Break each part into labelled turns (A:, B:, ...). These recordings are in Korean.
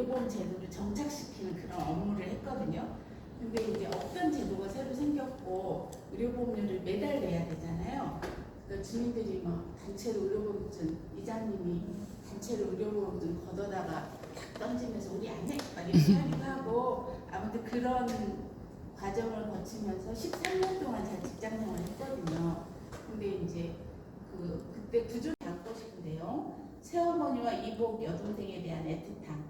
A: 의료보험 제도를 정착시키는 그런 업무를 했거든요. 근데 이제 없던 제도가 새로 생겼고 의료보험료를 매달 내야 되잖아요. 그러니까 주민들이 막 단체로 의료보험증, 이장님이 단체로 의료보험증 걷어다가 탁 던지면서 우리 안 해! 막 이렇게 하기도 하고 아무튼 그런 과정을 거치면서 13년 동안 제가 직장생활을 했거든요. 근데 이제 그때 구조를 담고 싶은데요. 새어머니와 이복 여동생에 대한 애틋함,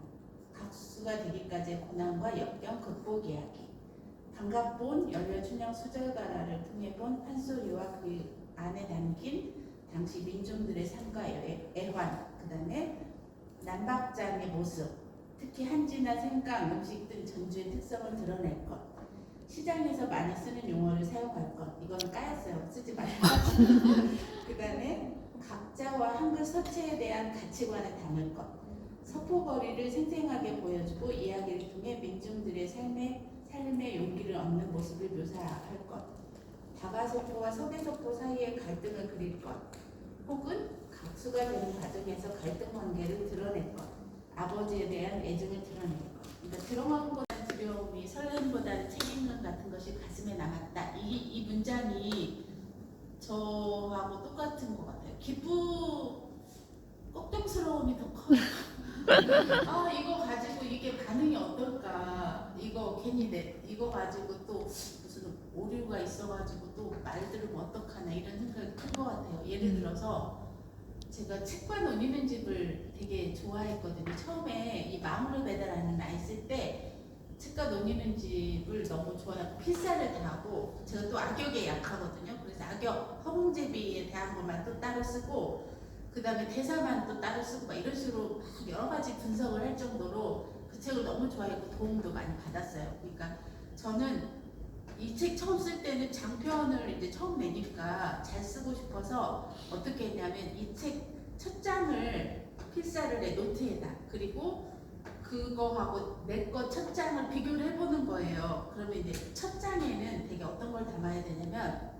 A: 각수가 되기까지의 고난과 역경 극복 이야기, 반갑본 연려춘향 수절가라를 통해 본 판소리와 그 안에 담긴 당시 민중들의 삶과 애환, 그 다음에 남박장의 모습, 특히 한지나 생강, 음식 등 전주의 특성을 드러낼 것, 시장에서 많이 쓰는 용어를 사용할 것, 이거는 까였어요. 쓰지 말고. 그 다음에 각자와 한글 서체에 대한 가치관을 담을 것, 서포거리를 생생하게 보여주고 이야기를 통해 민중들의 삶의 용기를 얻는 모습을 묘사할 것, 다가서포와 서계서포 사이의 갈등을 그릴 것, 혹은 각수가 되는 과정에서 갈등 관계를 드러낼 것, 아버지에 대한 애증을 드러낼 것. 그러니까 들어간보다는 두려움이, 설렘보다는 책임감 같은 것이 가슴에 남았다. 이 문장이 저하고 똑같은 것 같아요. 걱정스러움이 더 커요. 아, 이거 가지고 이게 반응이 어떨까? 이거 괜히 이거 가지고 또 무슨 오류가 있어가지고 또 말 들으면 어떡하나 이런 생각이 큰 것 같아요. 예를 들어서 제가 책과 논의는 집을 되게 좋아했거든요. 처음에 이 마음으로 배달하는 아이 쓸 때 책과 논의는 집을 너무 좋아하고 필사를 다 하고 제가 또 악역에 약하거든요. 그래서 악역 허봉제비에 대한 것만 또 따로 쓰고 그 다음에 대사만 또 따로 쓰고 막 이런 식으로 막 여러 가지 분석을 할 정도로 그 책을 너무 좋아했고 도움도 많이 받았어요. 그러니까 저는 이 책 처음 쓸 때는 장편을 이제 처음 내니까 잘 쓰고 싶어서 어떻게 했냐면 이 책 첫 장을 필사를 해 노트에다, 그리고 그거하고 내 거 첫 장을 비교를 해보는 거예요. 그러면 이제 첫 장에는 되게 어떤 걸 담아야 되냐면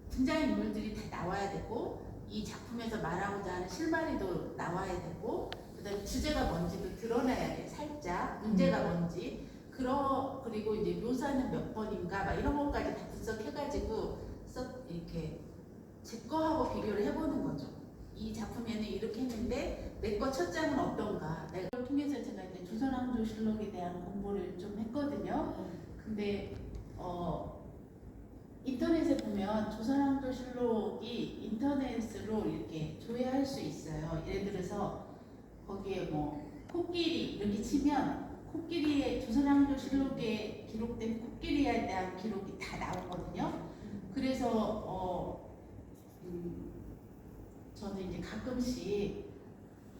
A: 등장인물들이 다 나와야 되고 이 작품에서 말하고자 하는 실마리도 나와야 되고 그다음에 주제가 뭔지도 드러나야 돼. 살짝 문제가 뭔지 그리고 이제 묘사는 몇 번인가 막 이런 것까지 다 분석해가지고 이렇게 제 거하고 비교를 해보는 거죠. 이 작품에는 이렇게 했는데 내 거 첫 장은 어떤가. 내가 그걸 통해서 제가 이제 조선왕조실록에 대한 공부를 좀 했거든요. 근데 인터넷에 보면 조선왕조실록이 인터넷으로 이렇게 조회할 수 있어요. 예를 들어서 거기에 뭐 코끼리 이렇게 치면 코끼리의 조선왕조실록에 기록된 코끼리에 대한 기록이 다 나오거든요. 그래서 저는 이제 가끔씩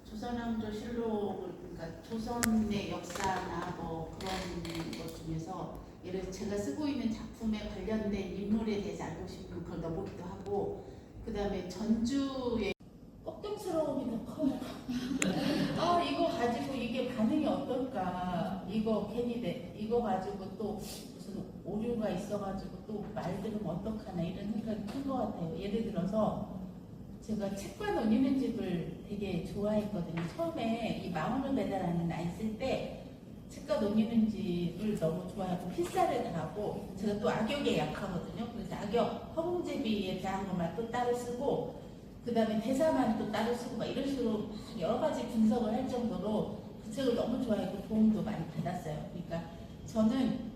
A: 조선왕조실록을, 그러니까 조선의 역사나 뭐 그런 것 중에서 예를 들어 제가 쓰고 있는 작품에 관련된 인물에 대해서 알고 싶으면 그걸 넣어보기도 하고, 그 다음에 전주의 걱정스러움이 더 커요. 아, 이거 가지고 이게 반응이 어떨까? 이거 괜히 이거 가지고 또 무슨 오류가 있어가지고 또 말 들으면 어떡하나 이런 생각이 큰 것 같아요. 예를 들어서 제가 책과 논의는 집을 되게 좋아했거든요. 처음에 이 마음을 배달하는 아이 쓸 때 책과 논의는 집을 너무 좋아하고 필사를 다 하고 제가 또 악역에 약하거든요. 그래서 악역 허봉제비에 대한 것만 또 따로 쓰고 그 다음에 대사만 또 따로 쓰고 막 이런 식으로 여러 가지 분석을 할 정도로 그 책을 너무 좋아했고 도움도 많이 받았어요. 그러니까 저는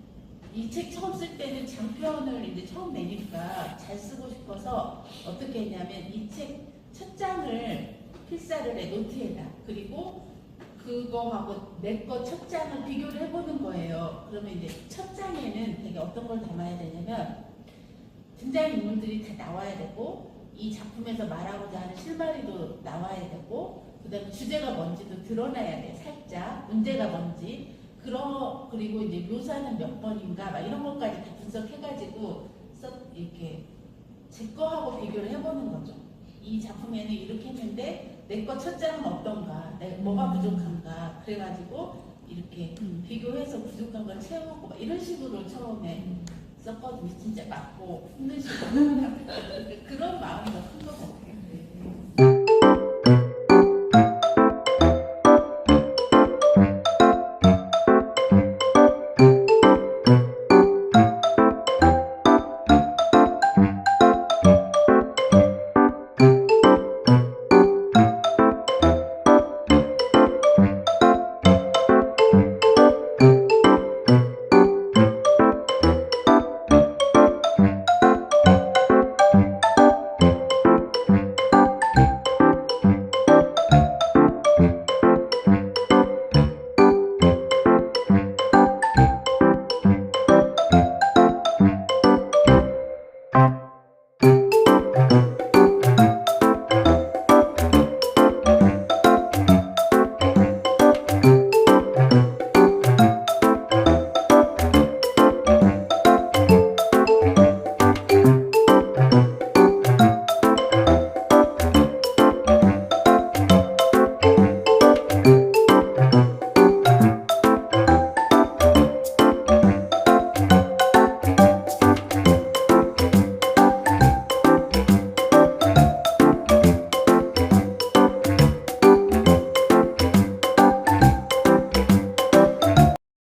A: 이 책 처음 쓸 때는 장편을 이제 처음 내니까 잘 쓰고 싶어서 어떻게 했냐면 이 책 첫 장을 필사를 해 노트에다, 그리고 그거하고 내 거 첫 장을 비교를 해보는 거예요. 그러면 이제 첫 장에는 되게 어떤 걸 담아야 되냐면 등장인물들이 다 나와야 되고 이 작품에서 말하고자 하는 실마리도 나와야 되고 그 다음에 주제가 뭔지도 드러나야 돼. 살짝 문제가 뭔지 그리고 이제 묘사는 몇 번인가 막 이런 것까지 다 분석해가지고 이렇게 제 거하고 비교를 해보는 거죠. 이 작품에는 이렇게 했는데 내 거 첫 장은 어떤가, 뭐가 부족한가, 그래가지고 이렇게 비교해서 부족한 걸 채우고 막 이런 식으로 처음에 썼거든요. 진짜 맞고 힘든 식으로 그런 마음이 더 큰 것 같아요.